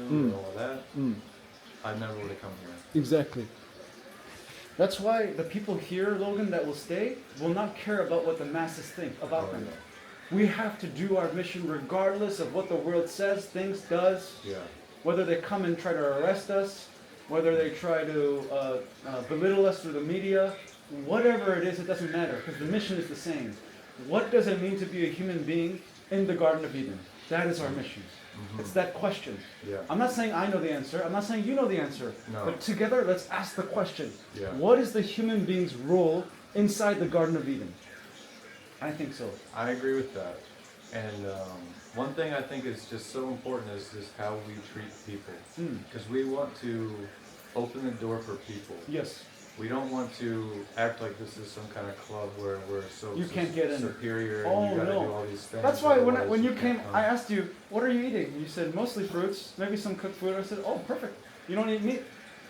and all of that, I never would have come here. Exactly. That's why the people here, Logan, that will stay, will not care about what the masses think about them. Yeah. We have to do our mission regardless of what the world says, thinks, does. Yeah. Whether they come and try to arrest us, whether they try to belittle us through the media, whatever it is, it doesn't matter, because the mission is the same. What does it mean to be a human being in the Garden of Eden? That is our mission. It's that question. Yeah. I'm not saying I know the answer. I'm not saying you know the answer. No. But together, let's ask the question. Yeah. What is the human being's role inside the Garden of Eden? I think so. I agree with that. And one thing I think is just so important is just how we treat people. Because we want to open the door for people. Yes. We don't want to act like this is some kind of club where we're so You can't get in. superior Oh, and you gotta no. do all these things. That's why otherwise when you can't came, come. I asked you, what are you eating? You said, mostly fruits, maybe some cooked food. I said, oh, perfect. You don't eat meat.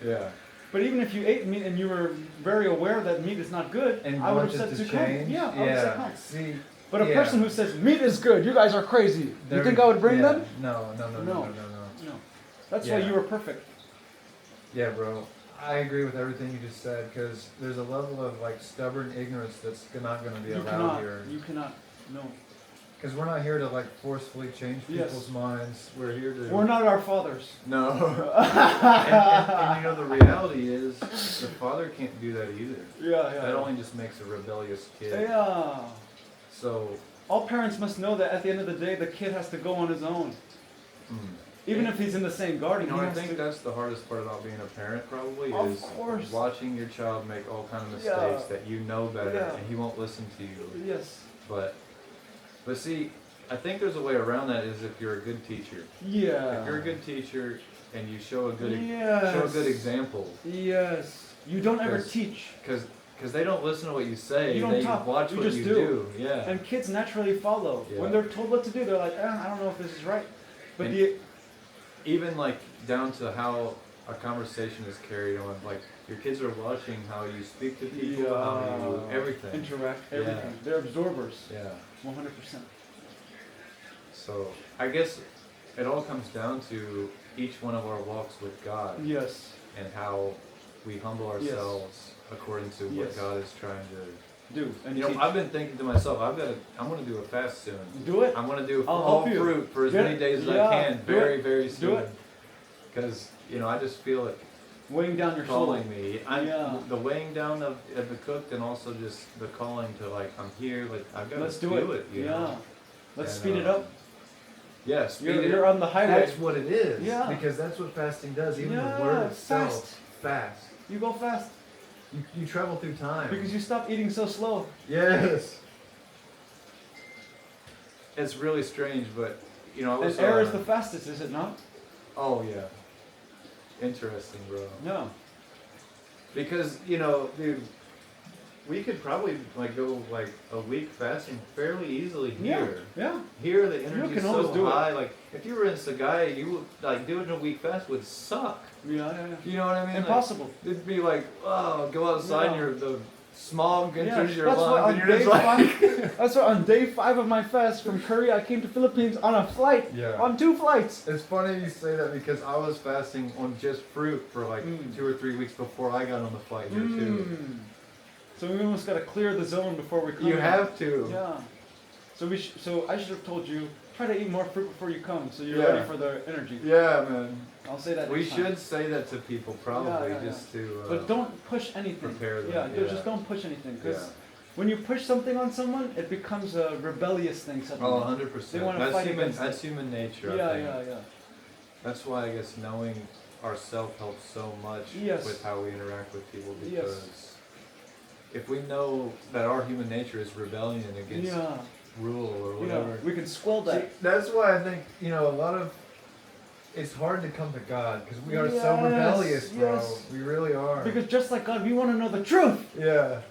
Yeah. But even if you ate meat and you were very aware that meat is not good, And I would have wanted said to to come. change. Yeah, I would have said come. See, But a yeah. person who says meat is good, you guys are crazy. You They're- think I would bring yeah. them? No. No. That's why Yeah. you were perfect. Yeah, bro. I agree with everything you just said because there's a level of like stubborn ignorance that's not going to be allowed here. You cannot. No. Because we're not here to like forcefully change Yes. people's minds. We're here to... We're not our fathers. No. and you know, the reality is the father can't do that either. Yeah, That only just makes a rebellious kid. Yeah. So... All parents must know that at the end of the day, the kid has to go on his own. Even if he's in the same garden. You know, he I has think to- that's the hardest part about being a parent probably Of is course. watching your child make all kind of Yeah. mistakes that you know better Yeah. and he won't listen to you. Yes. But see, I think there's a way around that is if you're a good teacher. Yeah. If you're a good teacher and you show a good Yes. show a good example, Yes. You don't ever 'Cause- teach. because they don't listen to what you say, You don't they talk, watch you what just you do. Yeah. And kids naturally follow. Yeah. When they're told what to do, they're like, I don't know if this is right. But And the even like down to how a conversation is carried on, like your kids are watching how you speak to people, how you everything. interact, Yeah. everything. They're absorbers. Yeah. 100%. So I guess it all comes down to each one of our walks with God Yes. and how we humble ourselves according to what Yes. God is trying to. Do. And You know, teach. I've been thinking to myself, I'm going to do a fast soon. Do it. I'm going to do I'll all help you. fruit for as Get many it? days as Yeah, I can, do very, it. very Do soon. it. Because, you know, I just feel it Weighing down your soul. calling me. Yeah. The weighing down of the cooked and also just the calling to like, I'm here, like, I've got to Let's do do it. You yeah. know? Let's And, speed it up. Yeah, speed it You're up. on the highway. That's what it is. Yeah. Because that's what fasting does. Even Yeah, the word itself. fast. Fast. You go fast. You travel through time. Because you stop eating so slow. Yes. It's really strange, but, you know, I was... And air is the fastest, is it not? Oh, yeah. Interesting, bro. No. Because, you know, dude, we could probably like go like a week fasting fairly easily here. Yeah. Here the energy is can always so do it. high. Like if you were in Sagai, you would like doing a week fast would suck. Yeah. You know what I mean? Impossible. Like, it'd be like, oh, go outside Yeah. and the smog Yeah, enters your that's why lungs on and you're day just like 5, that's why on day 5 of my fast from Korea, I came to Philippines on a flight. Yeah. On 2 flights. It's funny you say that because I was fasting on just fruit for like 2 or 3 weeks before I got on the flight here too. So we almost got to clear the zone before we come. You in. have to. Yeah. So so I should have told you, try to eat more fruit before you come, so you're Yeah. ready for the energy. Yeah, man. I'll say that. We next time. should say that to people probably Yeah. just to. But don't push anything. prepare them, Yeah, yeah. just don't push anything, because Yeah. when you push something on someone, it becomes a rebellious thing suddenly. Oh, 100%. They wanna That's fight human. against That's it. human nature. Yeah, I think. yeah, yeah. That's why I guess knowing ourselves helps so much Yes. with how we interact with people Yes. because if we know that our human nature is rebellion against Yeah, rule or yeah. whatever. We can squell that. See, that's why I think, you know, a lot of it's hard to come to God because we are so Yes, rebellious, bro. yes. We really are. Because just like God, we want to know the truth. Yeah.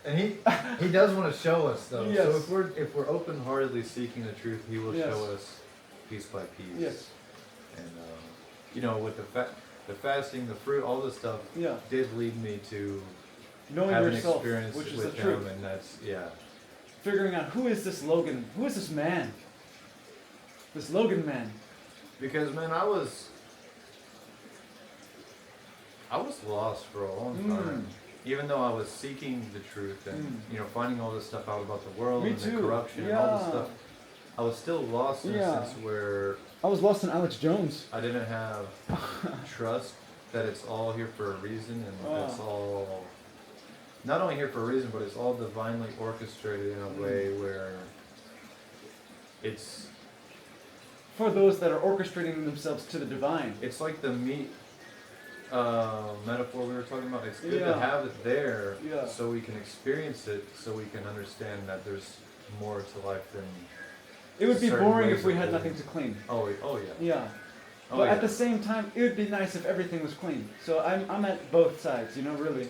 And he does want to show us though. Yes. So if we're open-heartedly seeking the truth, He will Yes. show us piece by piece. Yes. And you know, with the fasting, the fruit, all this stuff Yeah. did lead me to Knowing have an yourself, experience which is with the truth. Him, and that's Figuring out who is this Logan? Who is this man? This Logan man. Because man, I was I was lost for a long time. Even though I was seeking the truth and you know finding all this stuff out about the world Me and too. the corruption and all this stuff, I was still lost in a sense where I was lost in Alex Jones. I didn't have trust that it's all here for a reason and it's all not only here for a reason, but it's all divinely orchestrated in a way where it's For those that are orchestrating themselves to the divine. it's like the meat metaphor we were talking about. It's good Yeah. to have it there Yeah. so we can experience it, so we can understand that there's more to life than. It would be certain boring ways if we of had living. nothing to clean. Oh yeah. Yeah. Oh, But yeah. at the same time, it would be nice if everything was clean. So I'm at both sides, you know, really.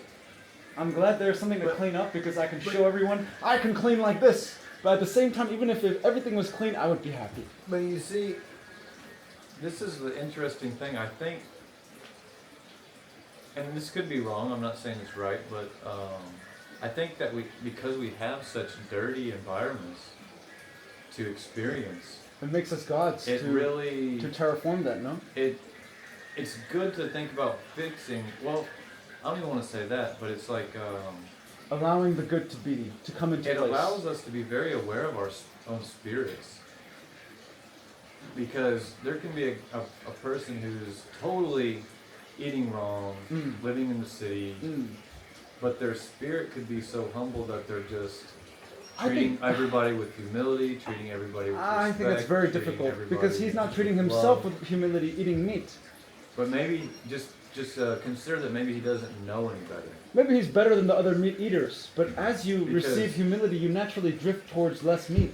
I'm glad there's something to clean up because I can show everyone I can clean like this. But at the same time, even if everything was clean, I would be happy. But you see, this is the interesting thing. I think, and this could be wrong. I'm not saying it's right, but I think that because we have such dirty environments to experience, It makes us gods it to really terraform that, no? it's good to think about fixing. Well, I don't even want to say that, but it's like Allowing the good to come into it place. allows us to be very aware of our own spirits. Because there can be a person who's totally eating wrong, living in the city, but their spirit could be so humble that they're just treating everybody with humility, treating everybody with respect. I think it's very treating difficult everybody because he's not with treating himself love. with humility, eating meat. But maybe just consider that maybe he doesn't know any better. Maybe he's better than the other meat eaters, but as you Because- receive humility, you naturally drift towards less meat.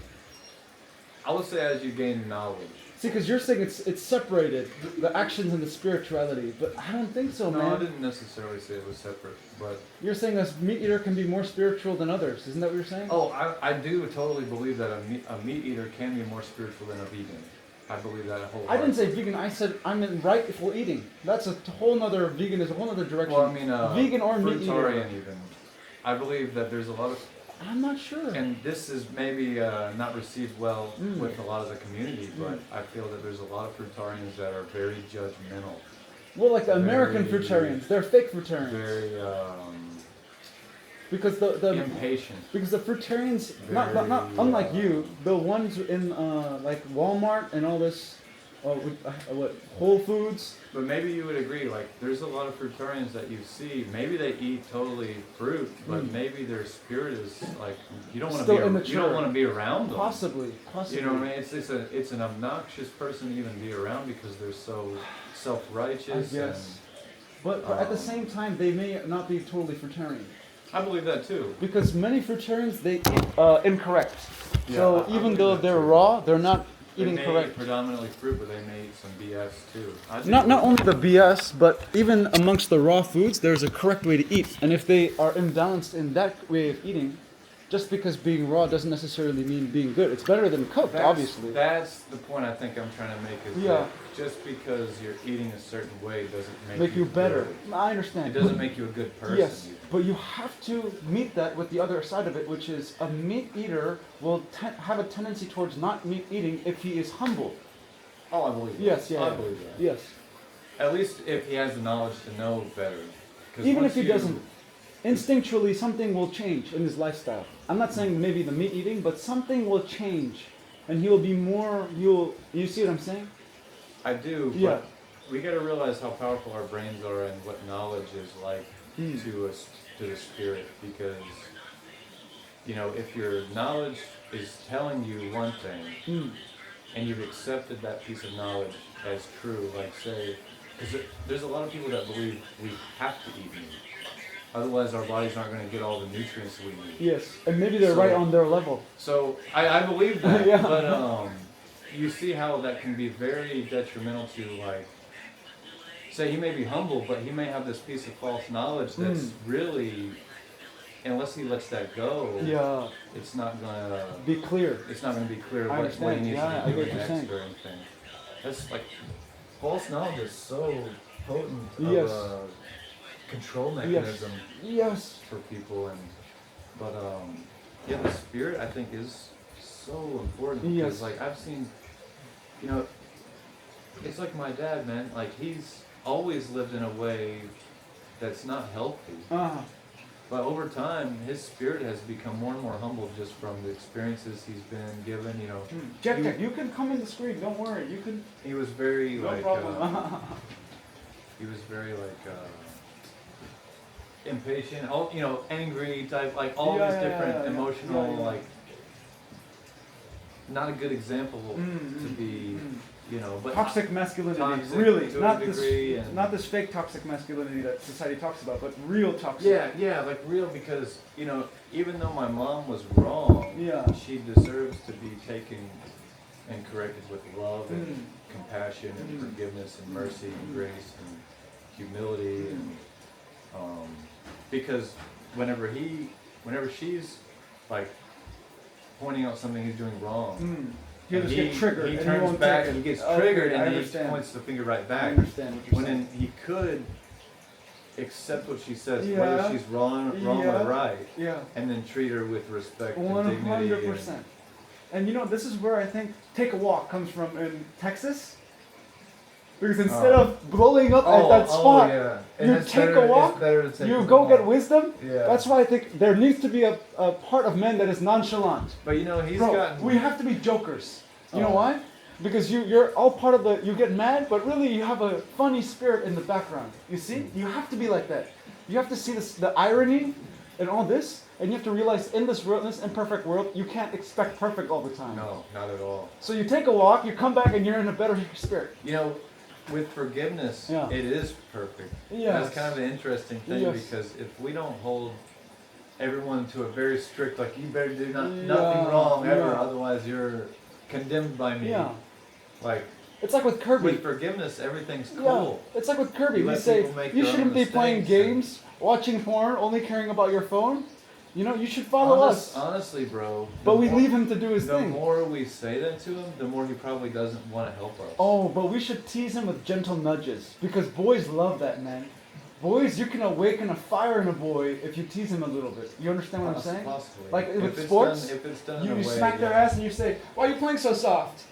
I would say as you gain knowledge. See, because you're saying it's separated, the actions and the spirituality, but I don't think so, No, man. I didn't necessarily say it was separate, but You're saying a meat eater can be more spiritual than others. Isn't that what you're saying? I do totally believe that a meat eater can be more spiritual than a vegan. I believe that wholeheartedly. I didn't say vegan. I said I'm in rightful eating. That's a whole nother vegan is a whole other direction. Well, I mean, vegan or meat eater. fruitarian even. I believe that there's a lot of, I'm not sure. and this is maybe not received well with a lot of the community, but I feel that there's a lot of fruitarians that are very judgmental, Well, like the American very- fruitarians, they're fake fruitarians. very Because the impatient. because the fruitarians, not Very, unlike you, the ones in like Walmart and all this, what Whole Foods. But maybe you would agree, like, there's a lot of fruitarians that you see, maybe they eat totally fruit, but maybe their spirit is, like, you don't want to Still be, you immature. don't want to be around them. Possibly. You know what I mean? It's an obnoxious person to even be around because they're so self-righteous. I guess. But at the same time, they may not be totally fruitarian. I believe that too. Because many fruitarians, they eat incorrect. Yeah, So I even believe though that they're too. raw, they're not They eating may correct. eat predominantly fruit, but they may eat some BS too. I think Not only the BS, but even amongst the raw foods, there's a correct way to eat. And if they are imbalanced in that way of eating, just because being raw doesn't necessarily mean being good. It's better than cooked, obviously. That's the point I think I'm trying to make is Yeah. that just because you're eating a certain way doesn't Make you better. good. I understand. It doesn't make you a good person. Yes, even. but you have to meet that with the other side of it, which is a meat eater will have a tendency towards not meat eating if he is humble. Oh, I believe that. Yes, yeah. I believe that. Yes. At least if he has the knowledge to know better. 'Cause Even once if he you- doesn't, instinctually something will change in his lifestyle. I'm not saying maybe the meat eating, but something will change, and he will be more. You see what I'm saying? I do, Yeah. but we got to realize how powerful our brains are and what knowledge is like to us, to the spirit. Because, you know, if your knowledge is telling you one thing, and you've accepted that piece of knowledge as true, like say, because there's a lot of people that believe we have to eat meat. Otherwise, our bodies aren't going to get all the nutrients we need. Yes, and maybe they're So- right on their level. So I believe that, Yeah. but you see how that can be very detrimental to, like, say he may be humble, but he may have this piece of false knowledge that's really, unless he lets that go, Yeah, it's not gonna be clear. be clear I what he understand. needs Yeah, I to be get what doing you're saying. next or anything. That's like, False knowledge is so potent Yes. of a control mechanism. Yes. for people, but yeah, the spirit I think is so important because Yes. like I've seen, you know, it's like my dad, man, like he's always lived in a way that's not healthy. Uh-huh. But over time, his spirit has become more and more humble just from the experiences he's been given. You know, Jack, you can come in the screen. Don't worry. You can. he was very No like problem. he was very like impatient. All you know, angry type, like all these different emotional like. Not a good example to be, you know, but toxic masculinity, toxic really, to not a this, degree, and not this fake toxic masculinity that society talks about, but real toxic. yeah, like real, because you know, even though my mom was wrong, Yeah. she deserves to be taken and corrected with love and compassion and forgiveness and mercy and grace and humility, and because whenever she's like pointing out something he's doing wrong. He'll just get triggered. He and turns won't back take and it. he gets Okay, triggered I and he understand. points the finger right I back. understand what you're When saying. then he could accept what she says, Yeah. whether she's wrong Yeah. or right, Yeah. and then treat her with respect and 100%. dignity. And you know, this is where I think "take a walk" comes from in Texas. Because instead of blowing up at that spot, yeah. And you it's take better- a walk, it's better to take you a go walk. get wisdom. Yeah. That's why I think there needs to be a part of men that is nonchalant. But you know, he's Bro, gotten. we have to be jokers. You know Oh. why? Because you're all part of you get mad, but really you have a funny spirit in the background. You see? You have to be like that. You have to see the irony in all this, and you have to realize in this world, in this imperfect world, you can't expect perfect all the time. No, not at all. So you take a walk, you come back, and you're in a better spirit. You know, with forgiveness, Yeah. it is perfect. Yes. That's kind of an interesting thing, Yes. because if we don't hold everyone to a very strict, like you better do nothing Yeah, wrong ever, yeah. otherwise you're condemned by me. Yeah. Like It's like with Kirby. with forgiveness, everything's cool. Yeah. It's like with Kirby. You We let say people make you their own shouldn't be playing mistakes and- games, watching porn, only caring about your phone. You know, you should follow us. Honestly, bro. But the we more- leave him to do his The thing. more we say that to him, the more he probably doesn't want to help us. Oh, but we should tease him with gentle nudges because boys love that, man. Boys, you can awaken a fire in a boy if you tease him a little bit. You understand what I'm saying? Possibly. Like If with it's sports, done, if it's done You in a way, smack their yeah. ass and you say, "Why are you playing so soft?"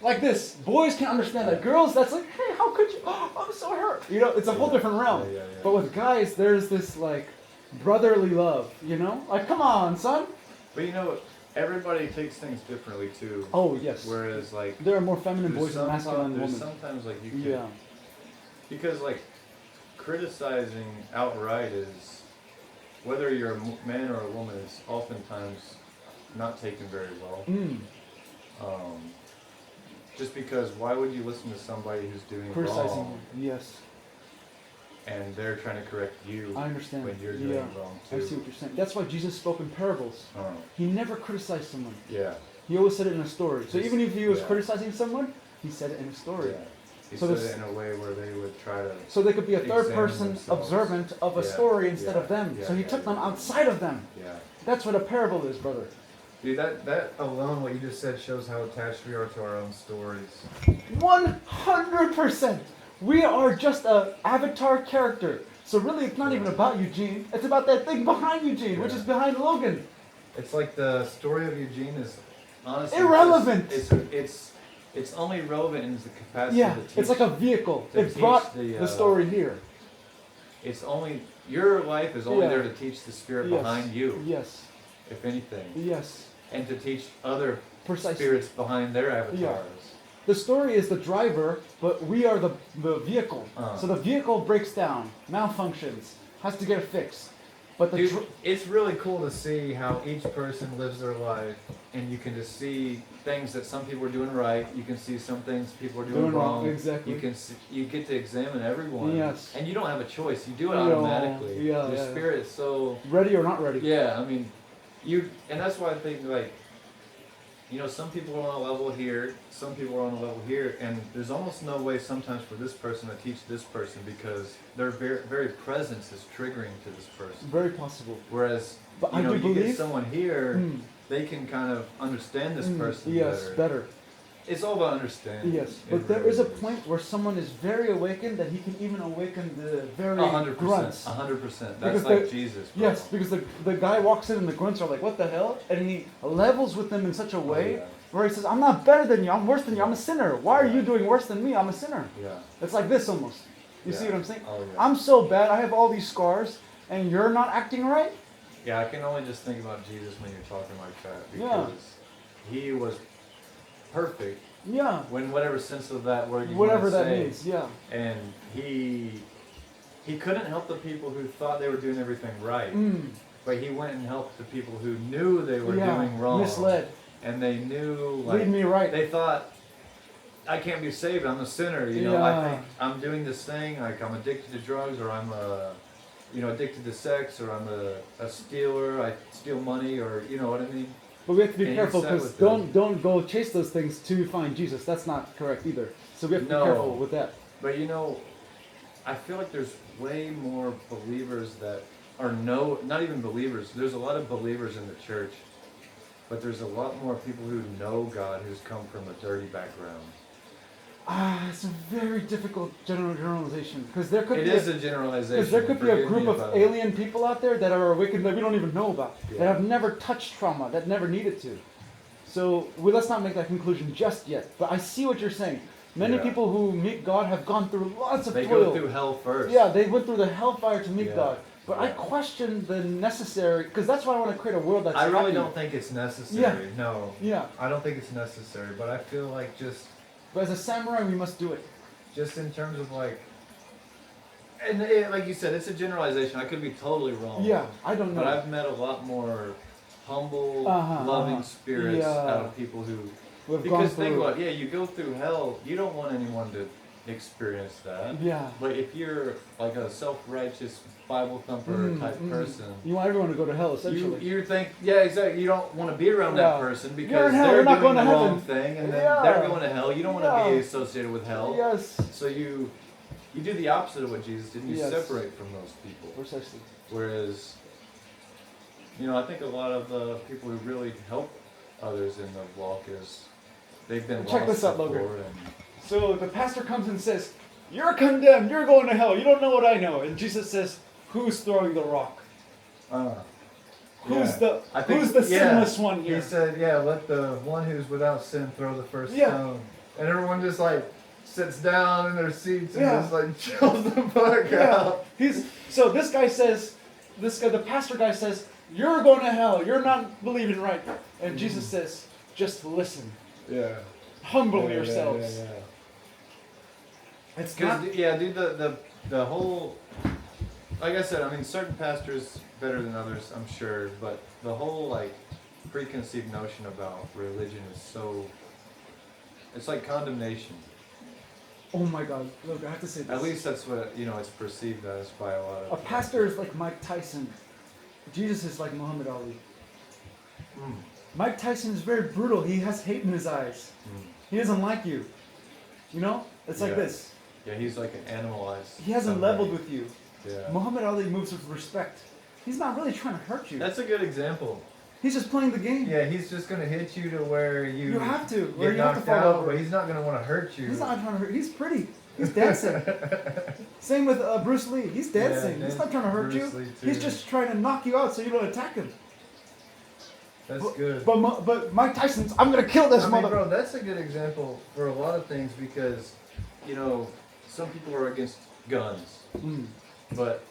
Like this. Boys can understand that. Girls, that's like, "Hey, how could you? Oh, I'm so hurt." You know, it's a whole Yeah. different realm. Yeah. But with guys, there's this like brotherly love. You know, like, come on, son. But you know, everybody takes things differently too. Oh yes. Whereas like There are more feminine there's boys than masculine there's women. sometimes like you can Yeah. because like criticizing outright is, whether you're a man or a woman, is oftentimes not taken very well. Just because why would you listen to somebody who's doing Criticizing. wrong Yes. and they're trying to correct you I understand. when you're doing wrong too? I see what you're saying. That's why Jesus spoke in parables. He never criticized someone. Yeah. He always said it in a story. So Yes. even if he was Yeah. criticizing someone, he said it in a story. Yeah. He So said this- it in a way where they would try to. So they could be a third Examine person themselves. observant of a Yeah. story instead Yeah. of them. Yeah. So he Yeah. took them Yeah. outside of them. Yeah. That's what a parable is, brother. Dude, that alone, what you just said, shows how attached we are to our own stories. 100%. We are just a avatar character. So really, it's not even about Eugene. It's about that thing behind Eugene, which Yeah. is behind Logan. It's like the story of Eugene is Honestly, Irrelevant. It's only relevant in the capacity Yeah, to teach. it's like a vehicle. to It teach brought the, the story here. It's only your life is only Yeah. there to teach the spirit Yes. behind you, Yes. if anything, Yes. and to teach other Precisely. spirits behind their avatars. The story is the driver, but we are the vehicle. So the vehicle breaks down, malfunctions, has to get a fix. But the Dude, it's really cool to see how each person lives their life. And you can just see things that some people are doing right. You can see some things people are doing wrong. exactly. You can see, you get to examine everyone. Yes. And you don't have a choice. You do it No, automatically. yeah, Your yeah. spirit is so. Ready or not ready? Yeah, I mean, and that's why I think like, you know, some people are on a level here, some people are on a level here, and there's almost no way sometimes for this person to teach this person because their very presence is triggering to this person. Very possible. Whereas, But you I know, do you get believe- someone here, they can kind of understand this person Yes, better. better. It's all about understanding. Yes, It but there really is a point where someone is very awakened that he can even awaken the very 100%. grunts. 100%. Because That's like the- Jesus. Bro. Yes, because the guy walks in and the grunts are like, "What the hell?" And he levels with them in such a way yeah. where he says, "I'm not better than you. I'm worse than you. I'm a sinner. Why are you doing worse than me? I'm a sinner." Yeah. It's like this almost. You see what I'm saying? Oh, yeah. I'm so bad. I have all these scars, and you're not acting right. Yeah, I can only just think about Jesus when you're talking like that Yeah. because he was perfect. Yeah. When whatever sense of that word you Whatever want to that say, means. Yeah. and he couldn't help the people who thought they were doing everything right, but he went and helped the people who knew they were doing wrong, misled, and they knew like lead me right. they thought I can't be saved. I'm a sinner. You know, I think I'm doing this thing like I'm addicted to drugs or I'm addicted to sex or I'm a stealer. I steal money or you know what I mean. But we have to be And careful he sat because with don't go chase those things to find Jesus. That's not correct either. So we have to be No. careful with that. But you know, I feel like there's way more believers that are not even believers. There's a lot of believers in the church, but there's a lot more people who know God who's come from a dirty background. It's a very difficult generalization because there could It be is a generalization. because there could be a forgive group me of if I- alien people out there that are awakened that we don't even know about, Yeah. that have never touched trauma, that never needed to. So let's not make that conclusion just yet. But I see what you're saying. Many Yeah. people who meet God have gone through lots of They toil. go through hell first. Yeah, they went through the hellfire to meet Yeah. God. But I Yeah. question the necessary, because that's why I want to create a world that's I really happy. don't think it's necessary. No. Yeah, I don't think it's necessary, but I feel like but as a samurai, we must do it. just in terms of like, And like you said, it's a generalization. I could be totally wrong. Yeah, I don't know. But I've met a lot more humble, Uh-huh, loving uh-huh. spirits Yeah. out of people who. We've Because gone think through. about it, yeah, you go through hell. You don't want anyone to experience that. Yeah. But if you're like a self-righteous Bible thumper type person, You want everyone to go to hell, essentially. you think, yeah, exactly. You don't want to be around Yeah. that person You're because in hell, they're you're not doing going the to wrong heaven. thing, and then Yeah. they're going to hell. You don't want to be Yeah. associated with hell. Yes. So you do the opposite of what Jesus did. You Yes. separate from those people. Precisely. Whereas, I think a lot of the people who really help others in the walk is they've been Check lost this out, before Logan. and So the pastor comes and says, "You're condemned. You're going to hell. You don't know what I know." And Jesus says, "Who's throwing the rock? Who's yeah. I think- who's the yeah. sinless one here?" he said, yeah, let the one who's without sin throw the first Yeah. stone. And everyone just like sits down in their seats and Yeah. just like chills the fuck Yeah. out. So this guy says, the pastor guy says, "You're going to hell. You're not believing right." And Jesus says, "Just listen. yeah. Humble yourselves." It's not. Because dude, the whole, like I said, I mean, certain pastors better than others, I'm sure, but the whole like preconceived notion about religion is so. It's like condemnation. Oh my God! Look, I have to say this. At least that's what it's perceived as by a lot of. A pastor is like Mike Tyson. Jesus is like Muhammad Ali. Mm. Mike Tyson is very brutal. He has hate in his eyes. He doesn't like you. You know? It's like Yeah. this. Yeah, he's like an animalized. He hasn't somebody. leveled with you. Yeah. Muhammad Ali moves with respect. He's not really trying to hurt you. That's a good example. He's just playing the game. Yeah, he's just gonna hit you to where You have to. get Or you have to knocked fall out, over. but he's not gonna want to hurt you. He's not trying to hurt. He's pretty. He's dancing. Same with Bruce Lee. He's dancing. Yeah, he's not trying to hurt Bruce you. Lee too. He's just trying to knock you out so you don't attack him. That's good. But Mike Tyson's, "I'm gonna kill this I mean, mother." bro, that's a good example for a lot of things because some people are against guns, but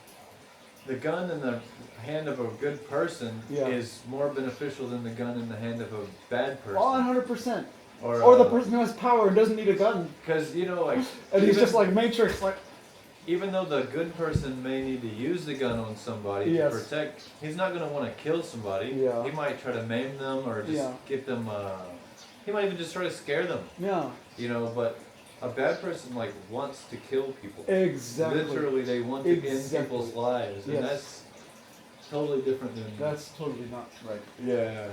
the gun in the hand of a good person Yeah. is more beneficial than the gun in the hand of a bad person. 100%. Or the person who has power and doesn't need a gun. Because like, And he's even- just like Matrix, like, even though the good person may need to use the gun on somebody Yes. to protect, he's not going to want to kill somebody. Yeah. He might try to maim them or just Yeah. get them. He might even just try to scare them. yeah, But a bad person like wants to kill people. exactly. Literally, they want to end Exactly. people's lives, and Yes. that's totally different than. That's totally not right. Yeah.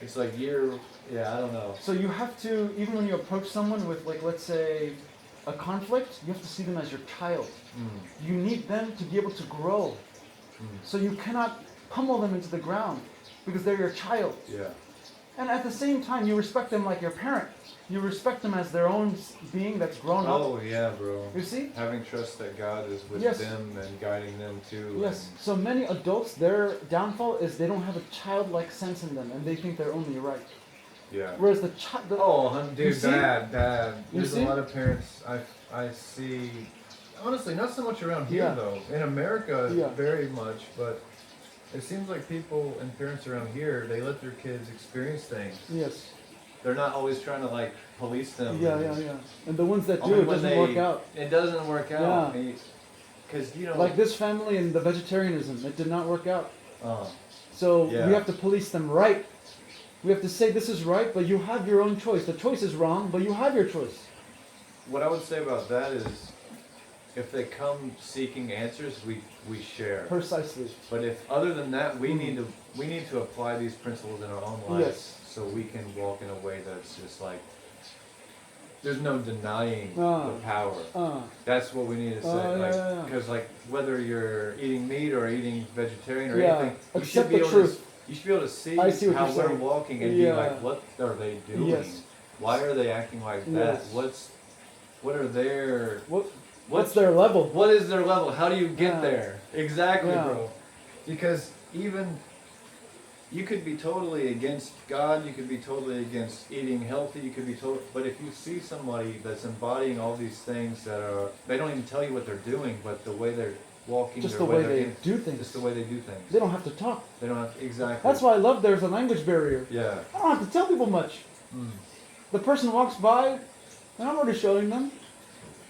It's like I don't know. So you have to, even when you approach someone with, like, let's say, a conflict, you have to see them as your child. You need them to be able to grow. So you cannot pummel them into the ground because they're your child. Yeah. And at the same time, you respect them like your parent. You respect them as their own being that's grown up. Oh yeah, bro. You see? Having trust that God is with Yes. them and guiding them too. Yes. and- So many adults, their downfall is they don't have a childlike sense in them, and they think they're only right. Yeah. Whereas the child, Oh, Dude, see? bad. You There's see? a lot of parents I see honestly, not so much around here Yeah. though. In America, Yeah. very much, but it seems like people and parents around here, they let their kids experience things. Yes. They're not always trying to like police them. Yeah, yeah, yeah. And the ones that do, Only it when doesn't they- work out. It doesn't work out. Yeah. Because, you know. Like this family and the vegetarianism, it did not work out. Uh, So Yeah. we have to police them right. We have to say this is right, but you have your own choice. The choice is wrong, but you have your choice. what I would say about that is, if they come seeking answers, we share. Precisely. But if other than that, we Mhm. need to apply these principles in our own lives, Yes. so we can walk in a way that's just like there's no denying Ah. the power. Uh, That's what we need to say. yeah, Like, yeah, yeah. because like whether you're eating meat or eating vegetarian or Yeah, anything, you accept should be the able truth. you should be able to see I see what how you're we're saying. walking and Yeah. be like, what are they doing? Yes. Why are they acting like that? Yes. What are their what's their level? what is their level? How do you get Yeah. there? Exactly, Yeah. bro. Because even you could be totally against God, you could be totally against eating healthy, you could be but if you see somebody that's embodying all these things that are, they don't even tell you what they're doing, but the way they're walking, Just their the way they're they in- do things. just the way they do things. They don't have to talk. They don't have, exactly. That's why I love there's a language barrier. Yeah. I don't have to tell people much. Mm. The person walks by, and I'm already showing them.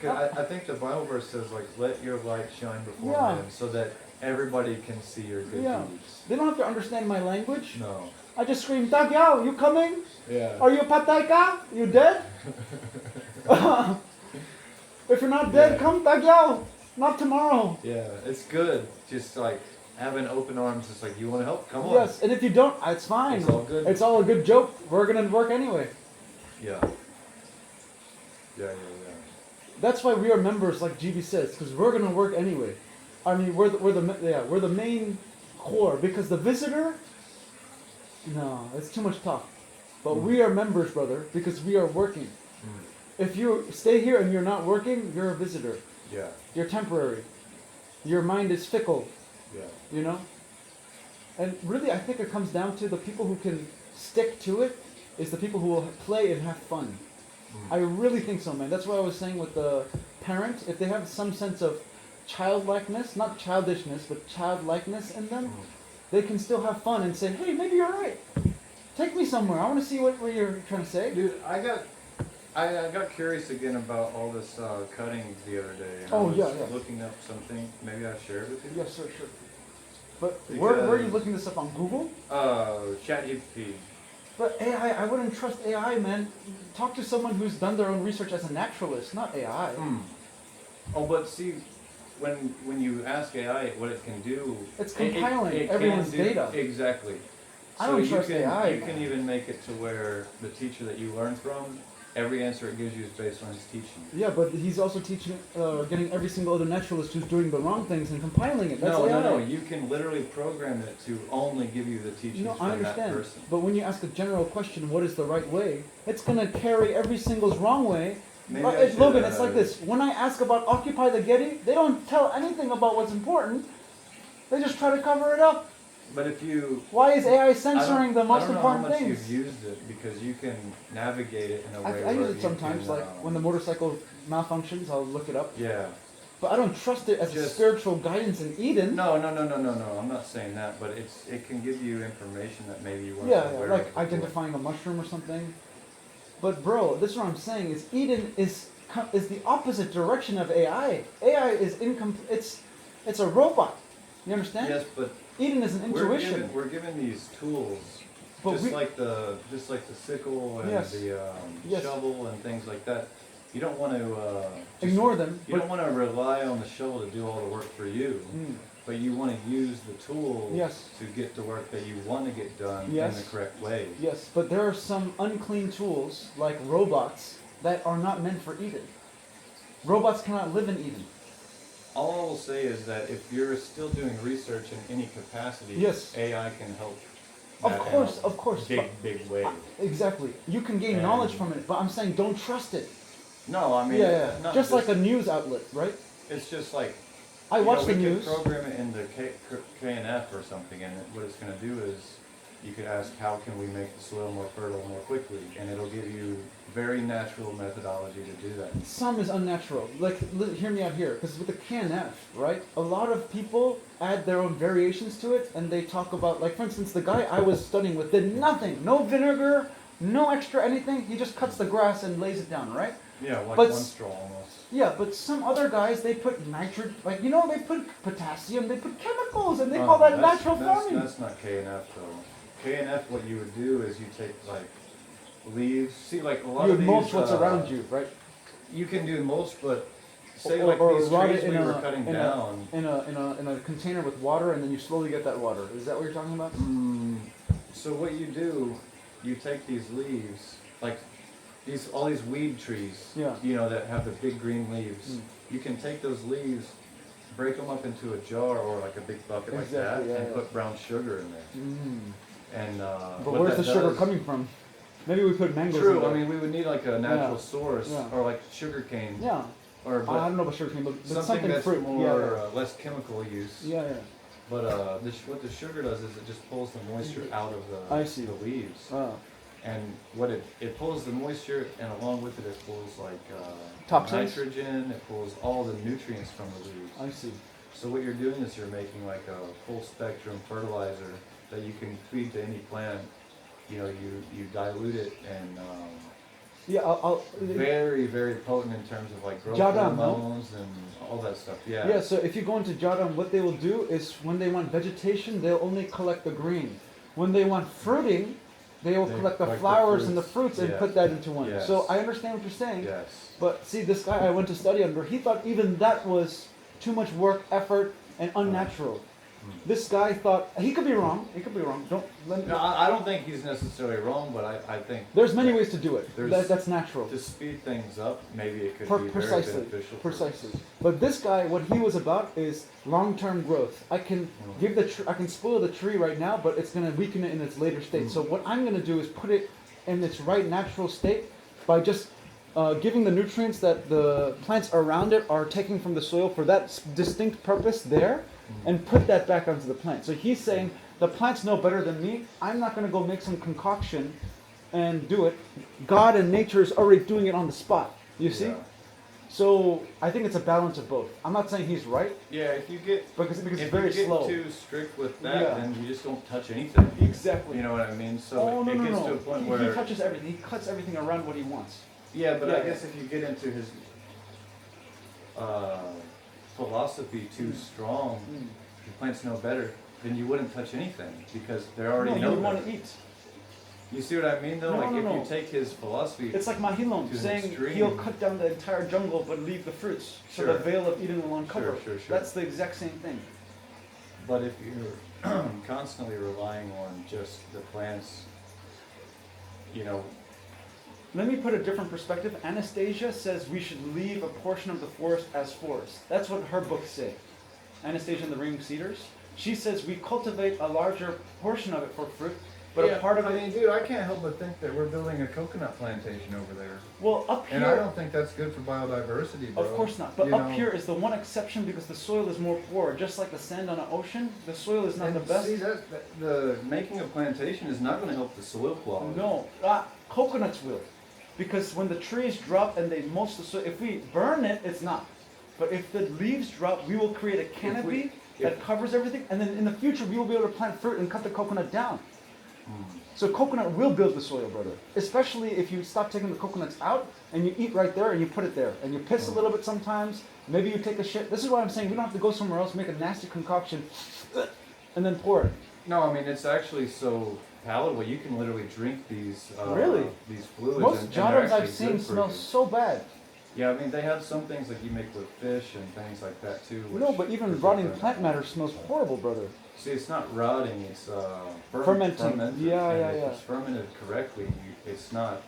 'Cause I think the Bible verse says like, let your light shine before Yeah. men so that everybody can see your good Yeah. deeds. They don't have to understand my language. No. I just scream, Tagyao, you coming? Yeah. Are you patay ka? You dead? If you're not dead, Yeah. come Tagyao. Not tomorrow. Yeah, it's good. Just like having open arms. It's like, you want to help? Come on. Yes, and if you don't, it's fine. It's all good. It's all a good joke. We're gonna work anyway. Yeah. Yeah. That's why we are members, like GB says, because we're gonna work anyway. I mean, we're the main core, because the visitor, no, it's too much talk. But we are members, brother, because we are working. If you stay here and you're not working, you're a visitor. Yeah. You're temporary. Your mind is fickle, Yeah. you know? And really, I think it comes down to the people who can stick to it is the people who will play and have fun. I really think so, man. That's what I was saying with the parent. If they have some sense of childlikeness, not childishness, but childlikeness in them, they can still have fun and say, hey, maybe you're right. Take me somewhere. I want to see what you're trying to say. Dude, I got curious again about all this cutting the other day. And Oh, I was yeah. looking up something. Maybe I shared with you. Yes, sir, sure. But where are you Because- looking this up on Google? ChatGPT. But AI, I wouldn't trust AI, man. Talk to someone who's done their own research as a naturalist, not AI. Oh, but see, when you ask AI what it can do, It's compiling everyone's can do, data. Exactly. I don't you trust can, AI, You can man. even make it to where the teacher that you learn from, every answer it gives you is based on his teaching. Yeah, but he's also teaching, getting every single other naturalist who's doing the wrong things and compiling it. That's AI. No. You can literally program it to only give you the teachings No, from I understand. that person. But when you ask a general question, what is the right way? It's gonna carry every single's wrong way. Maybe I should, Logan, it's like this. When I ask about Occupy the Getty, they don't tell anything about what's important. They just try to cover it up. But if you, Why is AI I censoring the most don't know important how much things? you've used it because you can navigate it in a way I where use it you sometimes, can, like when the motorcycle malfunctions, I'll look it up. Yeah. But I don't trust it as a Just- spiritual guidance in Eden. No. I'm not saying that, but it can give you information that maybe you weren't Yeah, aware like of before. identifying a mushroom or something. But bro, this is what I'm saying is Eden is the opposite direction of AI. AI is incomplete. It's a robot. You understand? Yes, but Eden is an intuition. we're given these tools, But just we- like the sickle and Yes. the Yes. shovel and things like that. You don't want to Ignore them. You don't want to rely on the shovel to do all the work for you, Mm, but you want to use the tool Yes. to get the work that you want to get done in Yes. the correct way. yes, but there are some unclean tools like robots that are not meant for Eden. Robots cannot live in Eden. All I will say is that if you're still doing research in any capacity, Yes. AI can help. Of that in course, a of course. big way. Exactly. You can gain And- knowledge from it, but I'm saying don't trust it. No, I mean, Yeah. not Just like a news outlet, right? It's just like I you watch know, the we news. could program it into KNF or something, and what it's going to do is you could ask, how can we make the soil more fertile more quickly? And it'll give you very natural methodology to do that. Some is unnatural. Like, hear me out here, because with the KNF, right? A lot of people add their own variations to it, and they talk about, like, for instance, the guy I was studying with did nothing, no vinegar, no extra anything. He just cuts the grass and lays it down, right? Yeah, like But one straw almost. Yeah, but some other guys, they put nitrogen, like, you know, they put potassium, they put chemicals, and they call that natural farming. That's not KNF though. KNF, what you would do is you take like leaves. See, like a lot You of would these. mulch what's around you, right? You can do mulch, but say Or- like or these rot trees it we in were a- cutting in a- down. In a container with water, and then you slowly get that water. Is that what you're talking about? So what you do, you take these leaves, like all these weed trees, Yeah. you know, that have the big green leaves. You can take those leaves, break them up into a jar or like a big bucket like that, Exactly, yeah, and yeah. put brown sugar in there. And But what where's the that sugar does- coming from? Maybe we put mangoes in True. there. I mean, we would need like a natural Yeah. source, Yeah. or like sugar cane, Yeah. or I but don't know about sugarcane, but something something that's fruit. more Yeah, less chemical use. yeah. Yeah, But what the sugar does is it just pulls the moisture out of the I see. the leaves. yeah. And what it pulls the moisture, and along with it, it pulls like Toxins? nitrogen. It pulls all the nutrients from the leaves. I see. So what you're doing is you're making like a full spectrum fertilizer that you can feed to any plant. You know, you dilute it, and Yeah, I'll very, very potent in terms of like growth Jadam, no? hormones and all that stuff. Yeah. Yeah, so if you go into Jadam, what they will do is when they want vegetation, they'll only collect the green. When they want fruiting, they will They collect the collect the flowers and the fruits. fruits and Yes. put that into one. Yes. So I understand what you're saying. Yes. But see, this guy I went to study under, he thought even that was too much work, effort, and unnatural. This guy thought, he could be wrong, don't let me, No, I don't think he's necessarily wrong, but I think there's many ways to do it. There's- That's natural. to speed things up, maybe it could be Precisely, very beneficial. for precisely. us. But this guy, what he was about is long-term growth. I can give I can spoil the tree right now, but it's going to weaken it in its later state. So what I'm going to do is put it in its right natural state by just giving the nutrients that the plants around it are taking from the soil for that distinct purpose there, and put that back onto the plant. So he's saying the plants know better than me. I'm not going to go make some concoction and do it. God and nature is already doing it on the spot. You see? Yeah. So I think it's a balance of both. I'm not saying he's right Yeah, if you get because it's if very you get slow. too strict with that, Yeah. then you just don't touch anything. Exactly. You know what I mean? So Oh, it gets to a point he where touches everything. He cuts everything around what he wants. yeah, but Yeah. I guess if you get into his philosophy too strong, the plants know better, then you wouldn't touch anything because they already No, know you want better. to eat. You see what I mean though? No, Like no, if no. you take his philosophy, It's like Mahilon To an saying extreme. he'll cut down the entire jungle but leave the fruits. So Sure. the veil of Eden will uncover. Sure. That's the exact same thing. but if you're constantly relying on just the plants, you know, Let me put a different perspective. Anastasia says we should leave a portion of the forest as forest. That's what her books say. Anastasia and the Ring Cedars. She says we cultivate a larger portion of it for fruit, but a part of I it. mean, dude, I can't help but think that we're building a coconut plantation over there, Well, up and I here, don't think that's good for biodiversity, bro. of course not. But You up know? here is the one exception because the soil is more poor. Just like the sand on an ocean, the soil is not and the best. see the making a plantation is not going to help the soil quality. No, coconuts will. Because when the trees drop and they mulch the soil, if we burn it, it's not. But if the leaves drop, we will create a canopy that covers everything, and then in the future we will be able to plant fruit and cut the coconut down. So coconut will build the soil, brother. Especially if you stop taking the coconuts out and you eat right there and you put it there. And you piss a little bit sometimes, maybe you take a shit. This is why I'm saying we don't have to go somewhere else, make a nasty concoction, and then pour it. No, I mean it's actually so palatable. You can literally drink these Really? these fluids. Most and they're jadams actually I've seen good for smell you. so bad. Yeah, I mean they have some things like you make with fish and things like that too. No, which but even is rotting different. plant matter smells horrible, brother. See, it's not rotting. It's Fermenting. fermented. Yeah, and yeah, if yeah. it's fermented correctly, it's not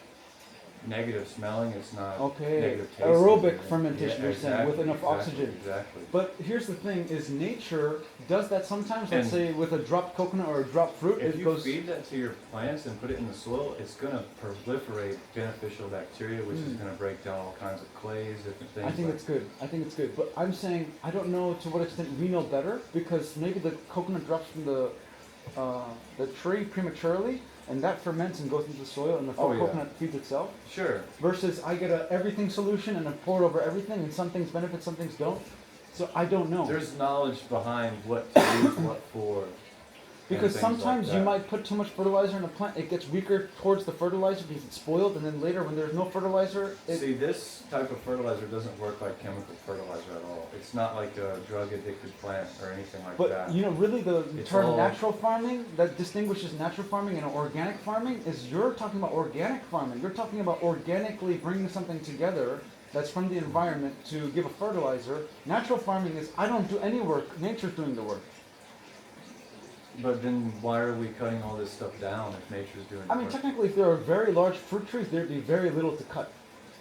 negative smelling. It's not Okay, negative tasting. aerobic Yeah, fermentation, you're saying, with enough exactly, oxygen. Exactly. But here's the thing: is nature does that sometimes. Let's And say with a dropped coconut or a dropped fruit, If it you goes. feed that to your plants and put it in the soil, it's going to proliferate beneficial bacteria, which is going to break down all kinds of clays, different things. I think like- it's good. I think it's good. But I'm saying I don't know to what extent we know better because maybe the coconut drops from the the tree prematurely, and that ferments and goes into the soil, and the Oh, yeah. coconut feeds itself. Sure. Versus I get a everything solution and I pour it over everything, and some things benefit, some things don't. So I don't know. There's knowledge behind what to use what for. Because things sometimes like you that. might put too much fertilizer in a plant, it gets weaker towards the fertilizer because it's spoiled, and then later when there's no fertilizer, See, this type of fertilizer doesn't work like chemical fertilizer at all. It's not like a drug-addicted plant or anything like but that. you know, really the It's term all- natural farming that distinguishes natural farming and organic farming is you're talking about organic farming. You're talking about organically bringing something together that's from the environment to give a fertilizer. Natural farming is I don't do any work, nature's doing the work. But then why are we cutting all this stuff down if nature's doing I mean, work? technically, if there are very large fruit trees, there'd be very little to cut.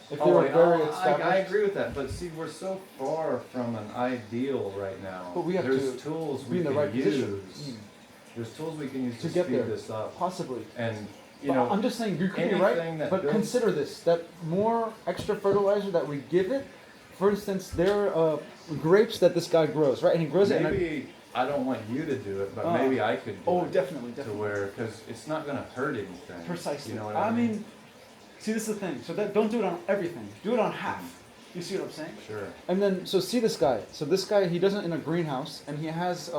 If they were very established. I agree with that, but see, we're so far from an ideal right now. But we have There's to tools be we in the can right use. position. There's tools we can use To to get speed there. this up. Possibly. And you But know, I'm just saying you could be right, anything that but builds- consider this: that more extra fertilizer that we give it. For instance, there are grapes that this guy grows, right? And he grows it. maybe I don't want you to do it, but Uh, maybe I could do Oh, it. definitely, To definitely. where, because it's not going to hurt anything. Precisely. You know what I I mean? mean, see, this is the thing. So that don't do it on everything. Do it on half. You see what I'm saying? Sure. And then, so see this guy. So this guy, he does it in a greenhouse, and he has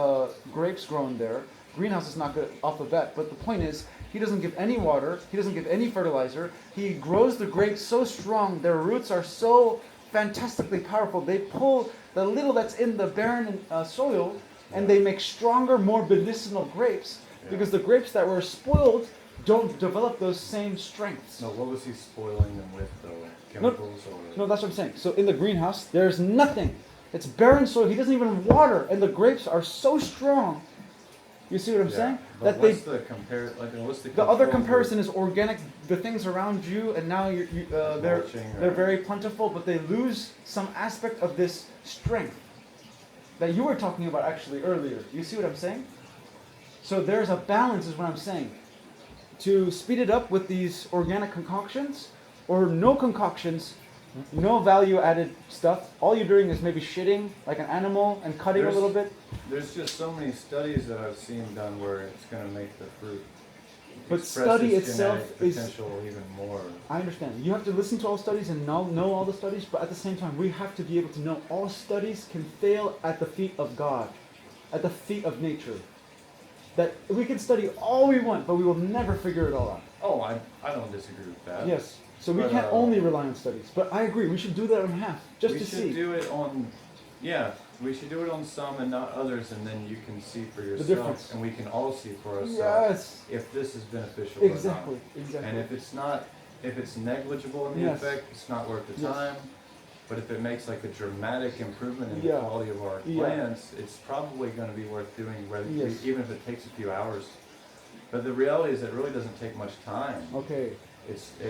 grapes grown there. Greenhouse is not good off the bat, but the point is, he doesn't give any water. He doesn't give any fertilizer. He grows the grapes so strong. Their roots are so fantastically powerful. They pull the little that's in the barren soil, and they make stronger, more medicinal grapes. Yeah. Because the grapes that were spoiled don't develop those same strengths. No, what was he spoiling them with, though? Chemicals or? No, that's what I'm saying. So in the greenhouse, there's nothing. It's barren soil. He doesn't even water, and the grapes are so strong. You see what I'm saying? But That what's the what's the the other control comparison is organic. The things around you, and now they're Mulching or- they're very plentiful, but they lose some aspect of this strength that you were talking about actually earlier. You see what I'm saying? So there's a balance, is what I'm saying. To speed it up with these organic concoctions, or no concoctions, no value added stuff. All you're doing is maybe shitting like an animal and cutting There's- a little bit. There's just so many studies that I've seen done where it's going to make the fruit But express study its itself genetic is- potential even more. I understand. You have to listen to all studies and know all the studies, but at the same time, we have to be able to know all studies can fail at the feet of God, at the feet of nature. That we can study all we want, but we will never figure it all out. Oh, I don't disagree with that. Yes. So we But, can't only rely on studies. But I agree, we should do that on half, just we to should see. do it on, yeah, we should do it on some and not others, and then you can see for yourself, difference. and we can all see for ourselves Yes. if this is beneficial Exactly. or not. Exactly. And if it's not, if it's negligible in the Yes. effect, it's not worth the Yes. time. But if it makes like a dramatic improvement in Yeah. the quality of our Yeah. plants, it's probably going to be worth doing, whether Yes. even if it takes a few hours. But the reality is, it really doesn't take much time. Okay.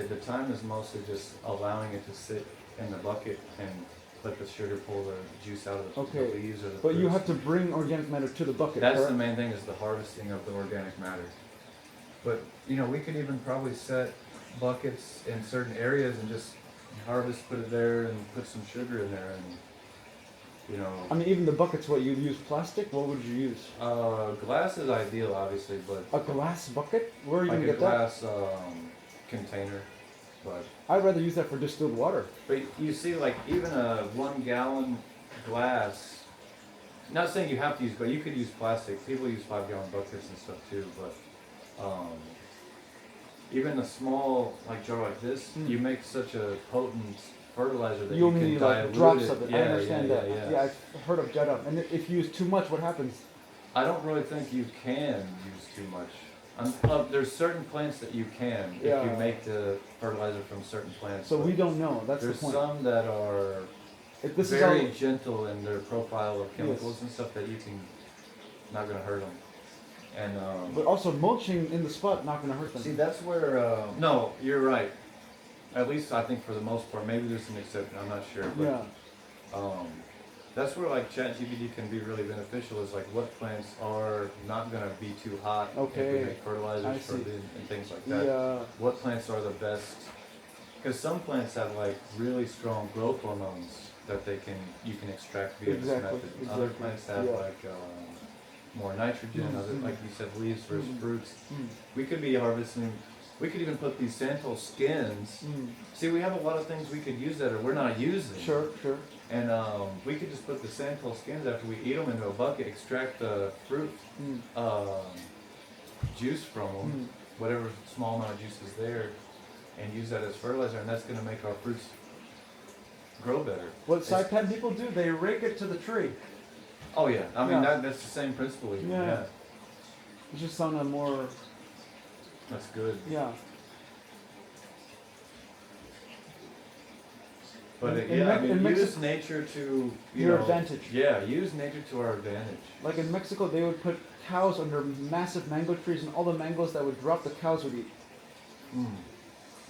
The time is mostly just allowing it to sit in the bucket and let the sugar pull the juice out of the Okay. leaves or the But you fruits. have to bring organic matter to the bucket. That's correct? the main thing, is the harvesting of the organic matter. But you know, we could even probably set buckets in certain areas and just Harvest, put it there, and put some sugar in there, and you know. I mean, even the buckets, what, you'd use plastic? What would you use? Glass is ideal, obviously, but A glass bucket? Where are you like going to a get that? glass container. But I'd rather use that for distilled water. you see, like even a 1 gallon glass. Not saying you have to use, but you could use plastic. People use 5-gallon buckets and stuff too. But even a small jar like this, you make such a potent fertilizer that You you can need dilute like drops it. of it. Yeah, I understand yeah, that. Yeah, Yeah, I've heard of jet up. And if you use too much, what happens? I don't really think you can use too much. There's certain plants that you can if Yeah. you make the fertilizer from certain plants. So but we don't know. That's the there's point. some that are If this very is all, gentle in their profile of chemicals Yes. and stuff that you can not gonna hurt them. And but also mulching in the spot not going to hurt them. see, that's where no, you're right. At least I think for the most part. Maybe there's an exception. I'm not sure. But, Yeah. that's where like ChatGPT can be really beneficial. Is like what plants are not gonna be too hot if Okay. we make fertilizers I for see. them and things like that. Yeah. What plants are the best? Because some plants have like really strong growth hormones that you can extract via Exactly, this method. Other exactly, plants have yeah. like more nitrogen, other, like you said, leaves versus fruits. We could be harvesting, we could even put these santal skins. See, we have a lot of things we could use that are we're not using. Sure. And we could just put the santal skins after we eat them into a bucket, extract the fruit juice from them, whatever small amount of juice is there, and use that as fertilizer, and that's going to make our fruits grow better. What saipan people do, they rake it to the tree. Oh yeah, I mean Yeah. that's the same principle. Even. Yeah. Yeah, It's just on a more, that's good. yeah. But In yeah, I Mex- in mean, use Mexico- nature to Your know, advantage. Yeah, use nature to our advantage. Like in Mexico, they would put cows under massive mango trees, and all the mangoes that would drop, the cows would eat. Mm. And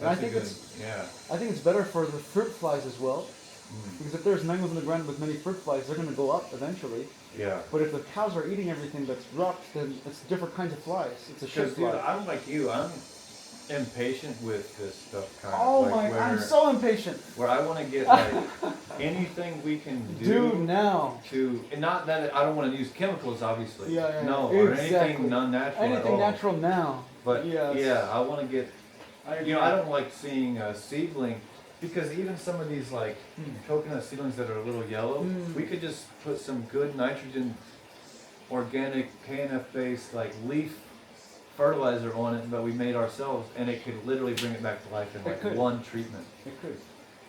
I That's a think good, it's- yeah. I think it's better for the fruit flies as well, Mm. because if there's mangoes on the ground with many fruit flies, they're going to go up eventually. Yeah. But if the cows are eating everything that's dropped, then it's different kinds of flies. It's a shit Because dude, fly. I'm like you. I'm impatient with this stuff, kind Oh of. my! Like I'm so impatient. where I want to get like anything we can Do now. to, and not that I don't want to use chemicals, obviously. Yeah, No, or exactly. anything non-natural at Anything all. natural now. But Yes. yeah, I want to get. I You know, I don't like seeing a seedling because even some of these like coconut seedlings that are a little yellow, we could just put some good nitrogen, organic KNF-based like leaf fertilizer on it that we made ourselves, and it could literally bring it back to life in It like could. one treatment. It could.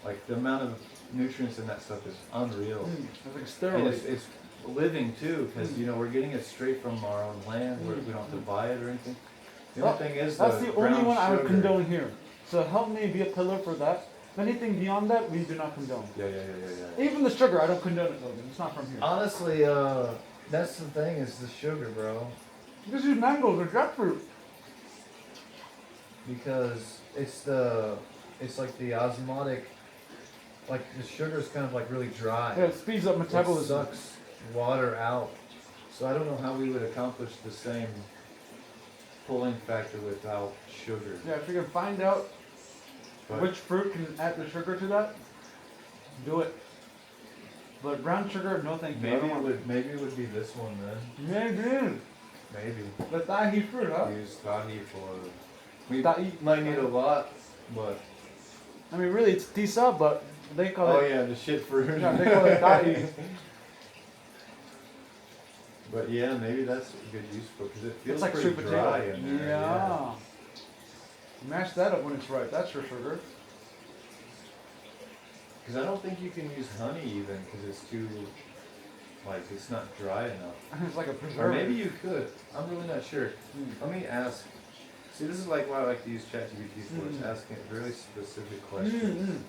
Like the amount of nutrients in that stuff is unreal. It's like a And steroid. it's living too, because you know we're getting it straight from our own land, where we don't have to buy it or anything. The only thing is That's the only brown one I would sugar. condone here. So help me be a pillar for that. Anything beyond that, we do not condone. Yeah. Even the sugar, I don't condone it, Logan. It's not from here. Honestly, that's the thing is the sugar, bro. This is mangoes or jackfruit. Because it's like the osmotic, like the sugar is kind of like really dry. Yeah, it speeds up It metabolism. sucks water out. So I don't know how we would accomplish the same pulling factor without sugar. Yeah, if you can find out But which fruit can add the sugar to that, do it. But brown sugar, no thank you. I don't want maybe it would be this one then. Maybe. Maybe The Tahi fruit, huh? use Tahi for. We Tahi. might need a lot, but I mean, really, it's tisa, but they call it. yeah, the shit fruit. Yeah, they call it Tahi. But yeah, maybe that's a good use for because it feels It's like pretty sweet dry potato. in there. Yeah. Mash that up when it's right. That's your sugar. Because I don't think you can use honey even because it's too, like, it's not dry enough. It's like a Or preservative. maybe you could. I'm really not sure. Let me ask. See, this is like why I like to use ChatGPT for. It's asking really specific questions.